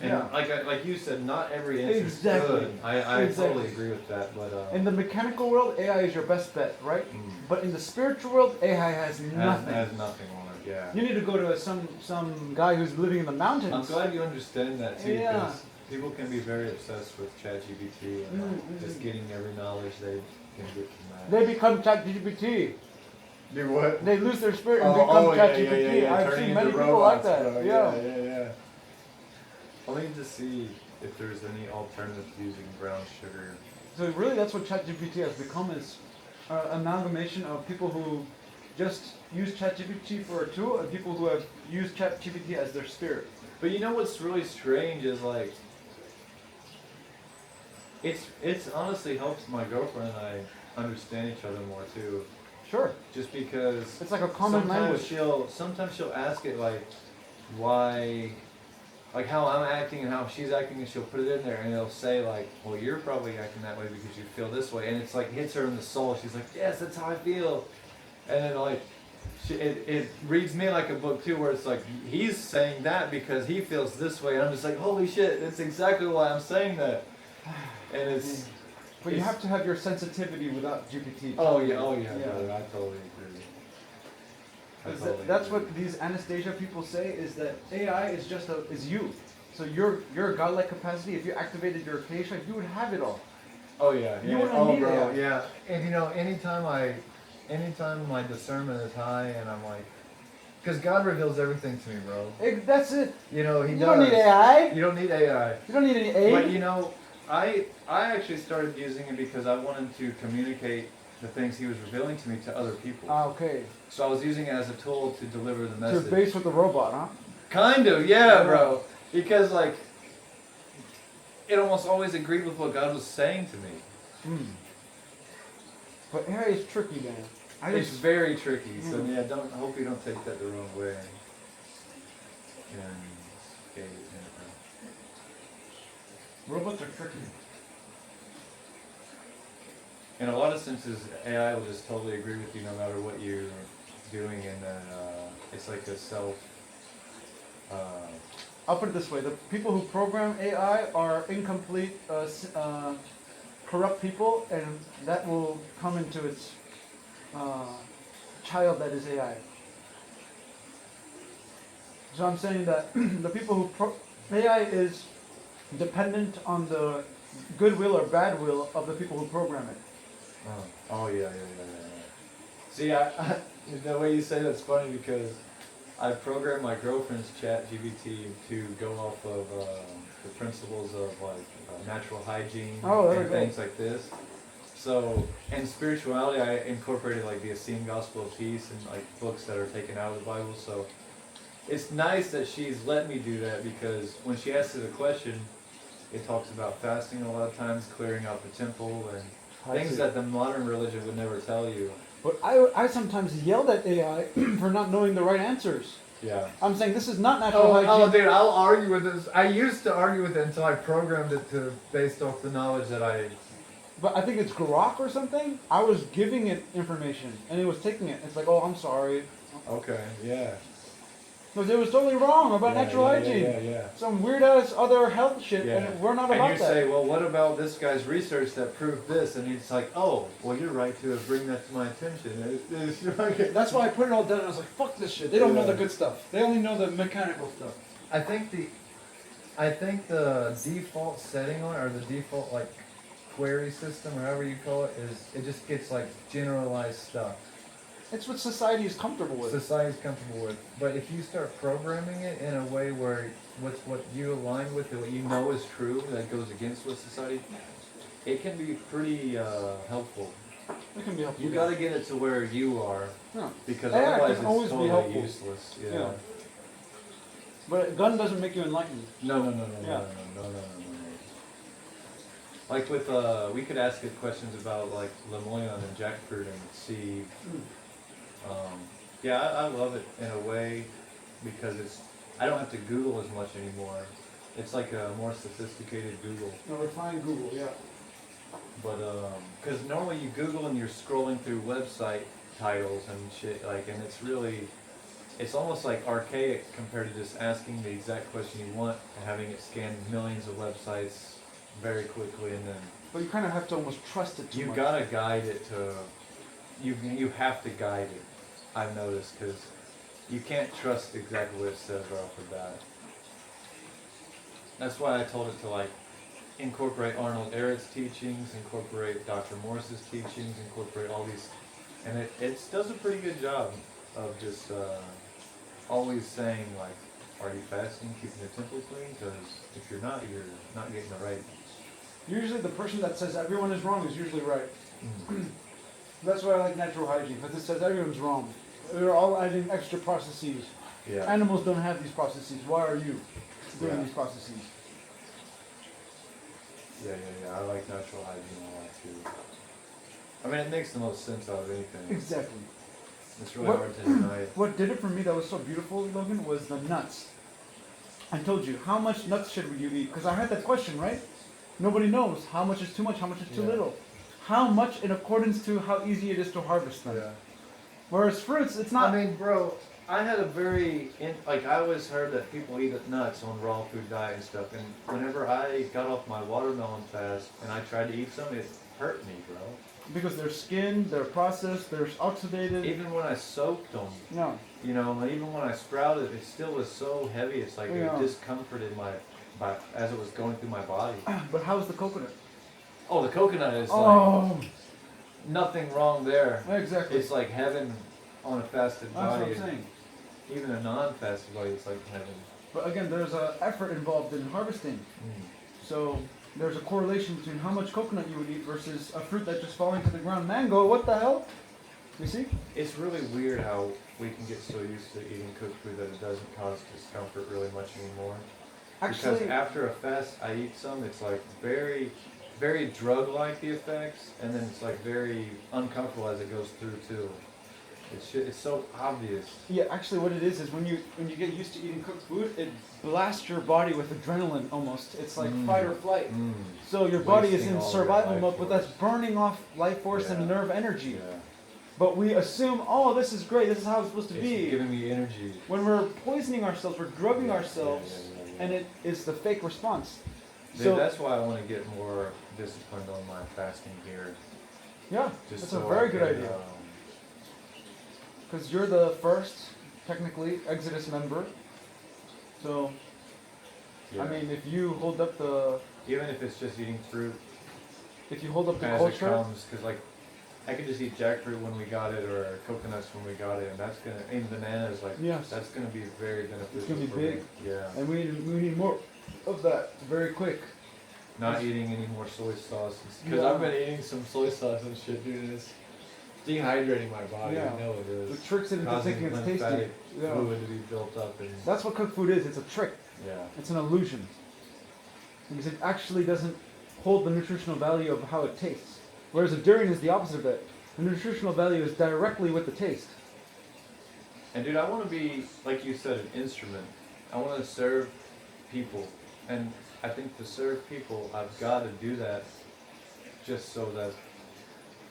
And Yeah. like you said, not every answer is Exactly. good. I Exactly. totally agree with that. But In the mechanical world, AI is your best bet, right? But in the spiritual world, AI has nothing. has nothing on it. Yeah. You need to go to some guy who's living in the mountains. I'm glad you understand that too, Yeah. because people can be very obsessed with ChatGPT and like, just getting every knowledge they can get from that. They become ChatGPT. Do what? They lose their spirit and become ChatGPT. I've turning seen into many people robots, like that. bro. Yeah. I need to see if there's any alternative to using brown sugar. So really, that's what ChatGPT has become, is amalgamation of people who just use ChatGPT for a tool and people who have used ChatGPT as their spirit. But you know what's really strange is like, it's honestly helps my girlfriend and I understand each other more too. Sure. Just because It's like a common language. Sometimes she'll ask it like, why, like how I'm acting and how she's acting, and she'll put it in there and it'll say like, well, you're probably acting that way because you feel this way, and it's like hits her in the soul. She's like, yes, that's how I feel, and then like, it reads me like a book too, where it's like he's saying that because he feels this way, and I'm just like, holy shit, that's exactly why I'm saying that, and it's. But you have to have your sensitivity without GPT. Oh yeah, Yeah. brother, I totally agree. That's what these Anastasia people say, is that AI is just is you. So your godlike capacity, if you activated your acacia, you would have it all. Oh yeah, You wouldn't need bro, AI. yeah. And you know, anytime my discernment is high and I'm like, because God reveals everything to me, bro. That's it. You know, He You does. don't need AI. You don't need AI. You don't need any aid. But you know, I actually started using it because I wanted to communicate the things he was revealing to me to other people. Okay. So I was using it as a tool to deliver the So message. you're based with the robot, huh? Kind of, yeah, bro. Because like, it almost always agreed with what God was saying to me. But AI is tricky, man. It's very tricky. So yeah, hope you don't take that the wrong way. Robots are tricky. In a lot of senses, AI will just totally agree with you no matter what you're doing, and then it's like a self. I'll put it this way: the people who program AI are incomplete, corrupt people, and that will come into its child that is AI. So I'm saying that the people who AI is dependent on the goodwill or bad will of the people who program it. Oh yeah. See, I the way you say that's funny because I programmed my girlfriend's ChatGPT to go off of the principles of like natural hygiene and things like this. So in spirituality, I incorporated like the Essene Gospel of Peace and like books that are taken out of the Bible. So it's nice that she's let me do that because when she asks it a question, it talks about fasting a lot of times, clearing out the temple, and things that the modern religion would never tell you. But I sometimes yelled at AI for not knowing the right answers. Yeah. I'm saying this is not natural hygiene. Oh, dude, I'll argue with this. I used to argue with it until I programmed it to based off the knowledge that I. But I think it's Grok or something. I was giving it information, and it was taking it. It's like, oh, I'm sorry. Okay. Yeah. Because it was totally wrong about natural hygiene. Yeah. Some weird ass other health shit, and we're not about and you that. say, well, what about this guy's research that proved this? And he's like, oh, well, you're right to bring that to my attention. That's why I put it all down. And I was like, fuck this shit. They don't know the good stuff. They only know the mechanical stuff. I think the default setting on it, or the default like query system, or however you call it, is it just gets like generalized stuff. It's what society is comfortable with. Society's comfortable with. But if you start programming it in a way where what you align with and what you know is true, that goes against what society, it can be pretty helpful. It can be helpful. You got to get it to where you are, because AI otherwise can it's always be totally helpful. useless. Yeah. But a gun doesn't make you enlightened. No. Like with we could ask it questions about like lemoyne and jackfruit and see. I love it in a way because I don't have to Google as much anymore. It's like a more sophisticated Google. A refined Google, yeah. But because normally you Google and you're scrolling through website titles and shit, like, and it's almost like archaic compared to just asking the exact question you want and having it scan millions of websites very quickly, and then. But you kind of have to almost trust it too much. You gotta guide it to. You have to guide it. I've noticed because you can't trust exactly what it says right off the bat. That's why I told it to like incorporate Arnold Ehret's teachings, incorporate Dr. Morse's teachings, incorporate all these, and it does a pretty good job of just always saying like, are you fasting, keeping the temple clean? Because if you're not getting the right. Usually the person that says everyone is wrong is usually right. That's why I like natural hygiene, because it says everyone's wrong. We're all adding extra processes. Yeah. Animals don't have these processes. Why are you doing these processes? Yeah. I like natural hygiene a lot too. I mean, it makes the most sense out of anything. Exactly. It's really hard to deny it. What did it for me that was so beautiful, Logan, was the nuts. I told you, how much nuts should you eat? Because I had that question, right? Nobody knows how much is too much, how much is too little. How much in accordance to how easy it is to harvest them. Yeah. Whereas fruits, it's not. I mean, bro, I had I always heard that people eat nuts on raw food diet and stuff, and whenever I got off my watermelon fast and I tried to eat some, it hurt me, bro. Because they're skinned, they're processed, they're oxidated. Even when I soaked them, No. you know, even when I sprouted, it still was so heavy, it's like it discomforted as it was going through my body. But how's the coconut? Oh, the coconut is like nothing wrong there. Exactly. It's like heaven on a fasted body. That's what I'm saying. Even a non-fasted body, it's like heaven. But again, there's an effort involved in harvesting. So there's a correlation between how much coconut you would eat versus a fruit that just falling to the ground. Mango, what the hell? You see? It's really weird how we can get so used to eating cooked food that it doesn't cause discomfort really much anymore. Actually, because after a fast, I eat some. It's like very, very drug-like the effects, and then it's like very uncomfortable as it goes through too. It's so obvious. yeah, actually what it is when you get used to eating cooked food, it blasts your body with adrenaline almost. It's like fight or flight. So your body is Wasting in all survival your mode, life but that's force. burning off life force and Yeah. nerve energy. Yeah. But we assume, oh, this is great, this is how it's supposed to It's be. giving me energy. When we're poisoning ourselves, we're drugging Yeah, ourselves, yeah. and it is the fake response. Dude, So that's why I want to get more disciplined on my fasting here. yeah, Just that's so a very I good can, idea. Because you're the first, technically, Exodus member. So, yeah. I mean, if you hold up the Even if it's just eating fruit if you hold up the as it culture, comes, because like I could just eat jackfruit when we got it, or coconuts when we got it, and that's gonna, and bananas, like Yes. that's gonna be very beneficial. gonna be for big. Me. Yeah. and we need more of that very quick. Not eating any more soy sauce, because Yeah. I've been eating some soy sauce and shit, dude. And it's dehydrating my body. Yeah. I know it The is. tricks it into Causing thinking it's tasty. lymphatic Yeah. fluid to be built up, and That's what cooked food is. It's a trick. yeah. It's an illusion. Because it actually doesn't hold the nutritional value of how it tastes. Whereas a durian is the opposite of that. The nutritional value is directly with the taste. And dude, I want to be, like you said, an instrument. I want to serve people. And I think to serve people, I've got to do that just so that,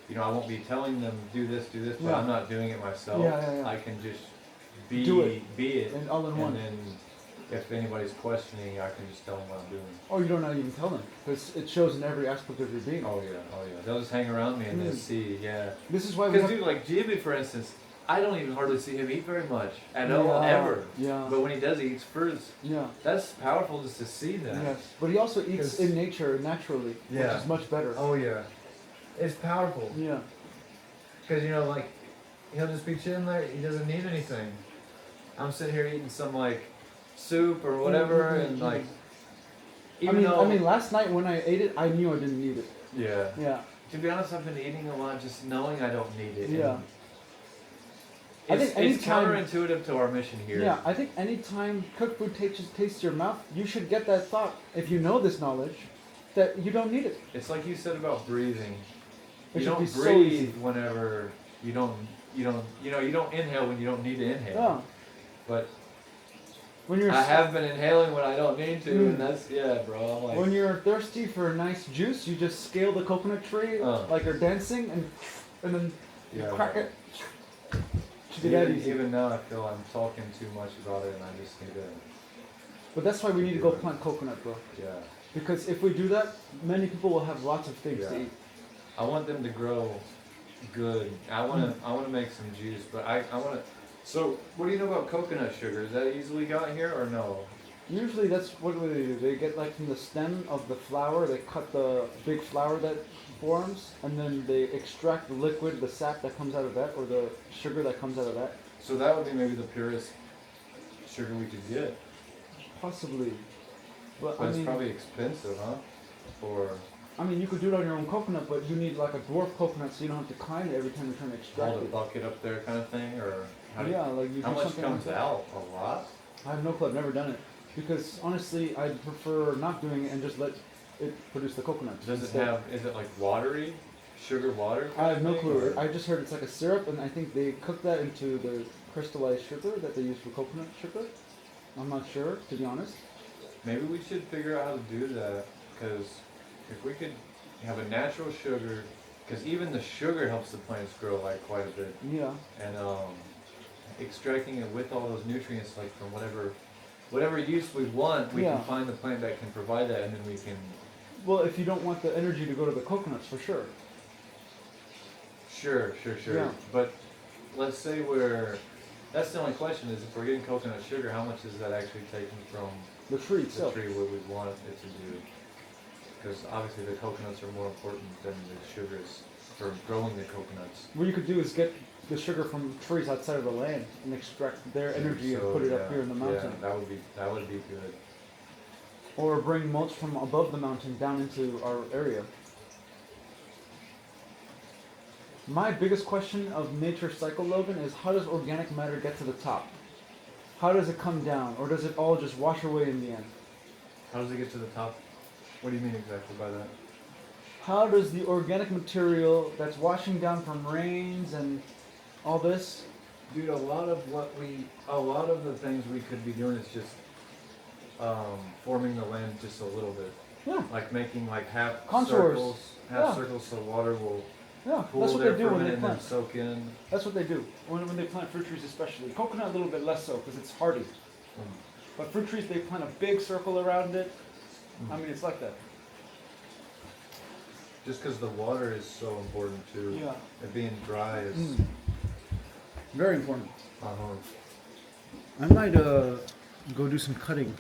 you know, I won't be telling them do this, but Yeah. I'm not doing it myself. Yeah. I can just be Do it. be it. And all in one. And then if anybody's questioning, I can just tell them what I'm doing. Or you don't even tell them. Because it shows in every aspect of your being. Oh yeah. They'll just hang around me and they'll see, yeah. This is why we Because have... dude, like Jimmy, for instance, I don't even hardly see him eat very much at all, ever. Yeah. But when he does, he eats fruits. Yeah. That's powerful just to see that. Yes. But he also eats 'Cause- in nature naturally, Yeah. which is much better. Oh yeah, it's powerful. Yeah. Because you know, like, he'll just be chilling there. He doesn't need anything. I'm sitting here eating some like soup or whatever, and like, even I though, mean, last night when I ate it, I knew I didn't need it. yeah. Yeah. To be honest, I've been eating a lot just knowing I don't need it. Yeah. And I It's, think it's anytime- counterintuitive to our mission here. Yeah, I think anytime cooked food tastes your mouth, you should get that thought, if you know this knowledge, that you don't need it. It's like you said about breathing. It You should be don't so easy. breathe whenever you don't inhale when you don't need to inhale. Yeah. But When you're I have been inhaling when I don't need to, Mm. and that's, yeah, bro. I'm like, when you're thirsty for a nice juice, you just scale the coconut tree like you're dancing, and then you yeah, crack bro. it. Should be that Even, easy. even now, I feel I'm talking too much about it, and I just need to, But that's why we need to go plant coconut, bro. yeah. Because if we do that, many people will have lots of things to Yeah. eat. I want them to grow good. I want to make some juice, but I want to. So, what do you know about coconut sugar? Is that easily got here or no? Usually that's what do they do. They get like from the stem of the flower, they cut the big flower that forms, and then they extract the liquid, the sap that comes out of that, or the sugar that comes out of that. So that would be maybe the purest sugar we could get. Possibly. But But I it's mean, probably expensive, huh? Or you could do it on your own coconut, but you need like a dwarf coconut so you don't have to climb it every time you're trying to extract hold a it. bucket up there kind of thing? Or how, Yeah, like you how do much something comes like that. out? A lot? I have no clue, I've never done it. Because honestly, I'd prefer not doing it and just let it produce the coconut. Does it instead. have, is it like watery? Sugar water? I have no kind of clue. thing, I just heard it's like a syrup, and I think they cook that into the crystallized sugar that they use for coconut sugar. I'm not sure, to be honest. Maybe we should figure out how to do that, because if we could have a natural sugar, because even the sugar helps the plants grow like quite a bit, Yeah. and extracting it with all those nutrients, like from whatever use we want, we Yeah. can find the plant that can provide that, and then we can. Well, if you don't want the energy to go to the coconuts, for sure. Sure. Yeah. But let's say that's the only question is if we're getting coconut sugar, how much is that actually taking from The tree the itself. tree what we want it to do? Because obviously the coconuts are more important than the sugars for growing the coconuts. What you could do is get the sugar from trees outside of the land and extract their energy and So, put it yeah, up here in the mountain. Yeah, that would be good. or bring mulch from above the mountain down into our area. My biggest question of nature's cycle, Logan, is how does organic matter get to the top? How does it come down, or does it all just wash away in the end? How does it get to the top? What do you mean exactly by that? How does the organic material that's washing down from rains and all this? Dude, a lot of the things we could be doing is just forming the land just a little bit. Yeah, Like making like half Contours. circles, Yeah. circles so water will yeah, pool that's what there they do for a when minute they and then plant. soak in. That's what they do when they plant fruit trees, especially. Coconut a little bit less so because it's hardy. But fruit trees, they plant a big circle around it. I mean, it's like that. Just because the water is so important too. Yeah. It being dry is. Very important. Uh-huh. I might go do some cutting.